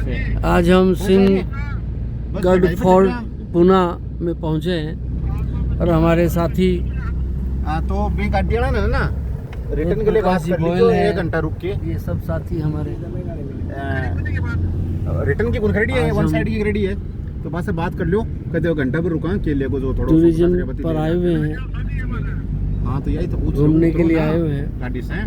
आज हम सिंहगढ़ फोर्ट पुणे में पहुंचे हैं और हमारे साथी तो भी गाड़ियां ना रिटर्न के लिए बात कर लीजिए, 1 घंटा रुक के। ये सब साथी हमारे रिटर्न की कौन खड़ी है, वन साइड की खड़ी है, तो बस से बात कर लो, कहते हो घंटा पर रुका के लिए को जो थोड़ा टूरिज्म पर आए हुए हैं। हाँ तो यही तो पूछ घूमने के लिए आए हुए हैं गाड़ी से,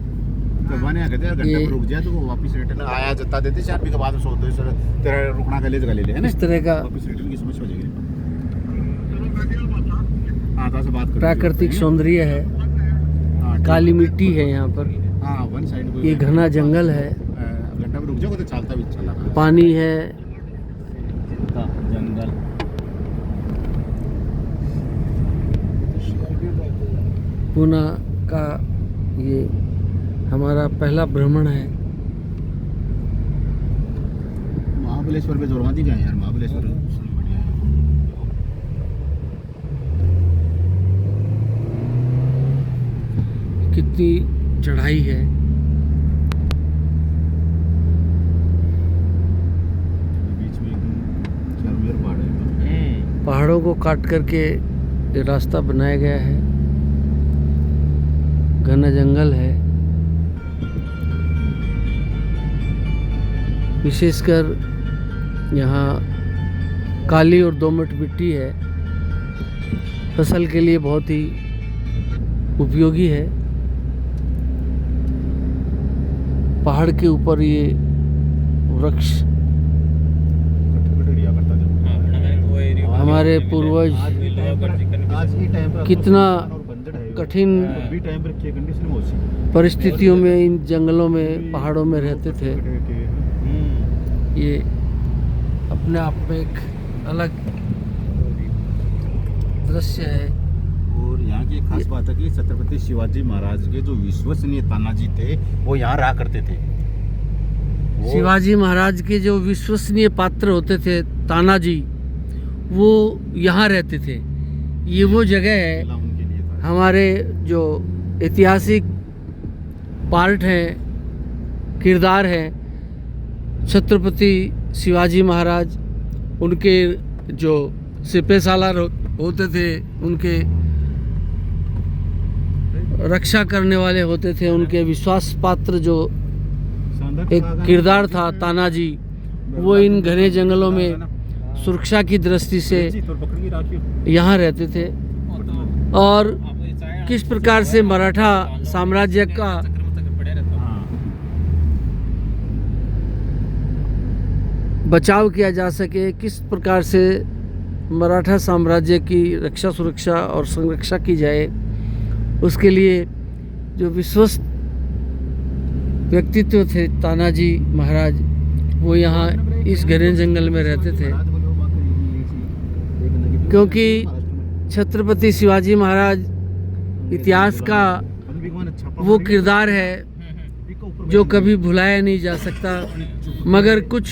तो बने कहते हैं घंटा पर रुक जाए तो वापस रिटर्न आया जता देते 4 के बाद सोच दो सर तेरा रुकना का ले जगह ले ले है ना, इस तरह का वापस रिटर्न की समस्या हो जाएगी। हाँ तो से बात कर, प्राकृतिक सौंदर्य है, काली मिट्टी है यहाँ पर। हाँ वन साइड ये घना जंगल है, घंटा पर रुक जाओ तो चलता भी अच्छा लगा। पानी है, जंगल। पुणे का ये हमारा पहला भ्रमण है। महाबलेश्वर पे जोरमाती गए यार, महाबलेश्वर बढ़िया है। कितनी चढ़ाई है, बीच में एकदम चारों पहाड़ है। पहाड़ों को काट करके ये रास्ता बनाया गया है, घना जंगल है। विशेषकर यहाँ काली और दोमट मिट्टी है, फसल के लिए बहुत ही उपयोगी है। पहाड़ के ऊपर ये वृक्ष हमारे पूर्वज कितना कठिन परिस्थितियों में इन जंगलों में पहाड़ों में रहते थे। ये अपने आप में एक अलग दृश्य है। और यहाँ की एक खास बात है कि छत्रपति शिवाजी महाराज के जो विश्वसनीय तानाजी थे वो यहाँ रहा करते थे। शिवाजी महाराज के जो विश्वसनीय पात्र होते थे तानाजी, वो यहाँ रहते थे। ये वो जगह है, हमारे जो ऐतिहासिक पार्ट है, किरदार है छत्रपति शिवाजी महाराज, उनके जो सिपह सालार होते थे, उनके रक्षा करने वाले होते थे, उनके विश्वास पात्र जो एक किरदार था तानाजी, वो इन घने जंगलों में सुरक्षा की दृष्टि से यहाँ रहते थे। और किस प्रकार से मराठा साम्राज्य का बचाव किया जा सके, किस प्रकार से मराठा साम्राज्य की रक्षा सुरक्षा और संरक्षा की जाए, उसके लिए जो विश्वस्त व्यक्तित्व थे तानाजी महाराज, वो यहाँ इस घने जंगल में रहते थे। क्योंकि छत्रपति शिवाजी महाराज इतिहास का वो किरदार है जो कभी भुलाया नहीं जा सकता, मगर कुछ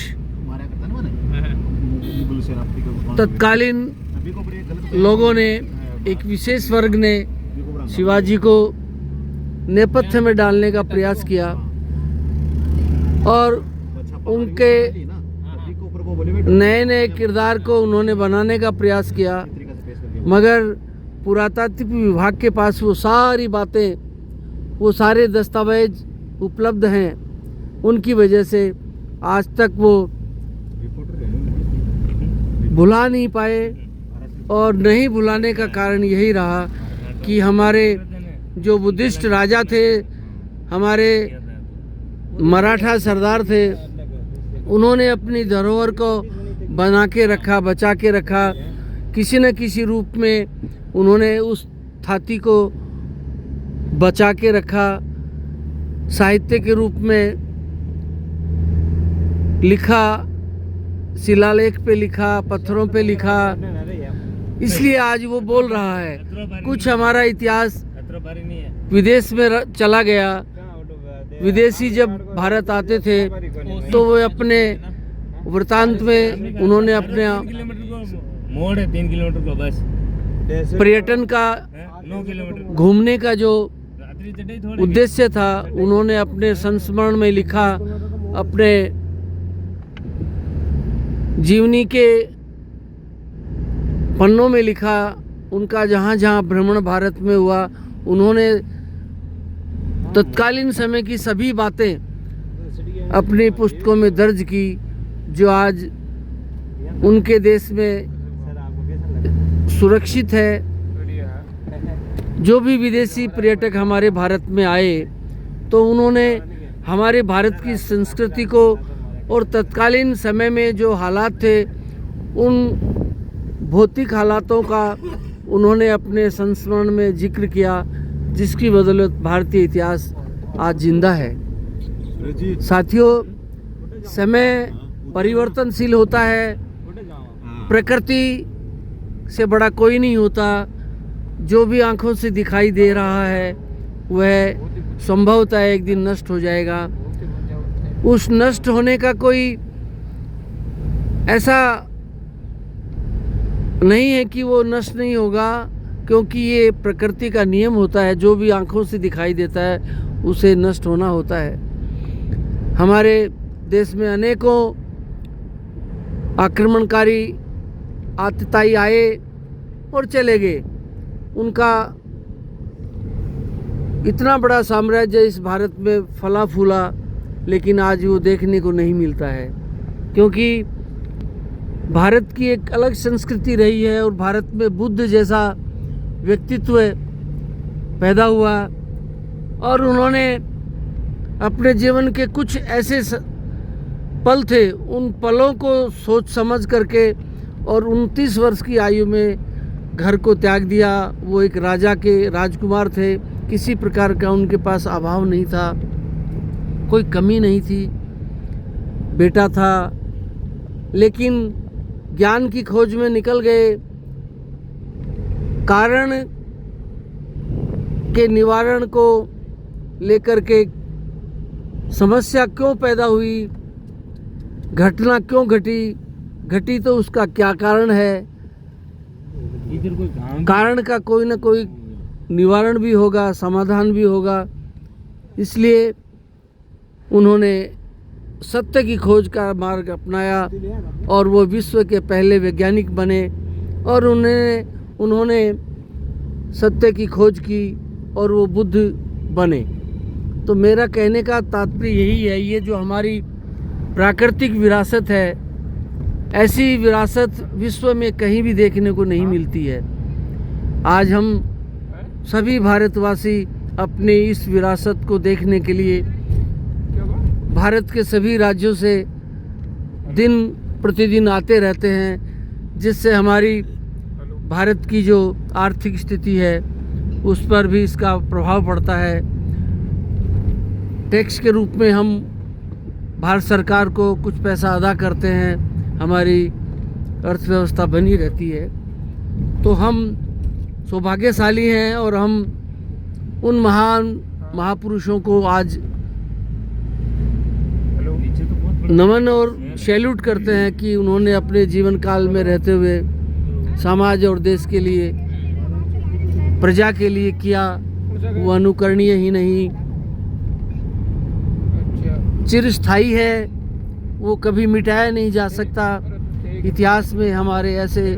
तत्कालीन लोगों ने, एक विशेष वर्ग ने शिवाजी को नेपथ्य में डालने का प्रयास किया और उनके नए नए किरदार को उन्होंने बनाने का प्रयास किया। मगर पुरातात्विक विभाग के पास वो सारी बातें, वो सारे दस्तावेज उपलब्ध हैं, उनकी वजह से आज तक वो भुला नहीं पाए। और नहीं भुलाने का कारण यही रहा कि हमारे जो बुद्धिस्ट राजा थे, हमारे मराठा सरदार थे, उन्होंने अपनी धरोहर को बना के रखा, बचा के रखा। किसी न किसी रूप में उन्होंने उस थाती को बचा के रखा, साहित्य के रूप में लिखा, शिलालेख पे लिखा, पत्थरों पे लिखा। इसलिए आज वो बोल रहा है। कुछ हमारा इतिहास विदेश में चला गया। विदेशी जब भारत आते थे तो वो अपने वृतांत में उन्होंने अपने मोड़ है 3 किलोमीटर को बस पर्यटन का, घूमने का जो उद्देश्य था, उन्होंने अपने संस्मरण में लिखा, अपने जीवनी के पन्नों में लिखा, उनका जहाँ जहाँ भ्रमण भारत में हुआ, उन्होंने तत्कालीन समय की सभी बातें अपनी पुस्तकों में दर्ज की, जो आज उनके देश में सुरक्षित है। जो भी विदेशी पर्यटक हमारे भारत में आए तो उन्होंने हमारे भारत की संस्कृति को और तत्कालीन समय में जो हालात थे उन भौतिक हालातों का उन्होंने अपने संस्मरण में जिक्र किया, जिसकी बदौलत भारतीय इतिहास आज जिंदा है। साथियों, समय परिवर्तनशील होता है, प्रकृति से बड़ा कोई नहीं होता। जो भी आंखों से दिखाई दे रहा है वह संभवतः एक दिन नष्ट हो जाएगा। उस नष्ट होने का कोई ऐसा नहीं है कि वो नष्ट नहीं होगा, क्योंकि ये प्रकृति का नियम होता है। जो भी आंखों से दिखाई देता है उसे नष्ट होना होता है। हमारे देश में अनेकों आक्रमणकारी आतताई आए और चले गए। उनका इतना बड़ा साम्राज्य इस भारत में फला फूला, लेकिन आज वो देखने को नहीं मिलता है, क्योंकि भारत की एक अलग संस्कृति रही है और भारत में बुद्ध जैसा व्यक्तित्व पैदा हुआ और उन्होंने अपने जीवन के कुछ ऐसे पल थे, उन पलों को सोच समझ करके और 29 वर्ष की आयु में घर को त्याग दिया। वो एक राजा के राजकुमार थे, किसी प्रकार का उनके पास अभाव नहीं था, कोई कमी नहीं थी, बेटा था, लेकिन ज्ञान की खोज में निकल गए। कारण के निवारण को लेकर के समस्या क्यों पैदा हुई, घटना क्यों घटी तो उसका क्या कारण है, इधर कोई काम कारण का कोई ना कोई निवारण भी होगा, समाधान भी होगा। इसलिए उन्होंने सत्य की खोज का मार्ग अपनाया और वो विश्व के पहले वैज्ञानिक बने और उन्होंने सत्य की खोज की और वो बुद्ध बने। तो मेरा कहने का तात्पर्य यही है, ये जो हमारी प्राकृतिक विरासत है, ऐसी विरासत विश्व में कहीं भी देखने को नहीं मिलती है। आज हम सभी भारतवासी अपने इस विरासत को देखने के लिए भारत के सभी राज्यों से दिन प्रतिदिन आते रहते हैं, जिससे हमारी भारत की जो आर्थिक स्थिति है उस पर भी इसका प्रभाव पड़ता है। टैक्स के रूप में हम भारत सरकार को कुछ पैसा अदा करते हैं, हमारी अर्थव्यवस्था बनी रहती है। तो हम सौभाग्यशाली हैं और हम उन महान महापुरुषों को आज नमन और सैल्यूट करते हैं कि उन्होंने अपने जीवन काल में रहते हुए समाज और देश के लिए, प्रजा के लिए किया। वो अनुकरणीय ही नहीं, चिरस्थायी है, वो कभी मिटाया नहीं जा सकता। इतिहास में हमारे ऐसे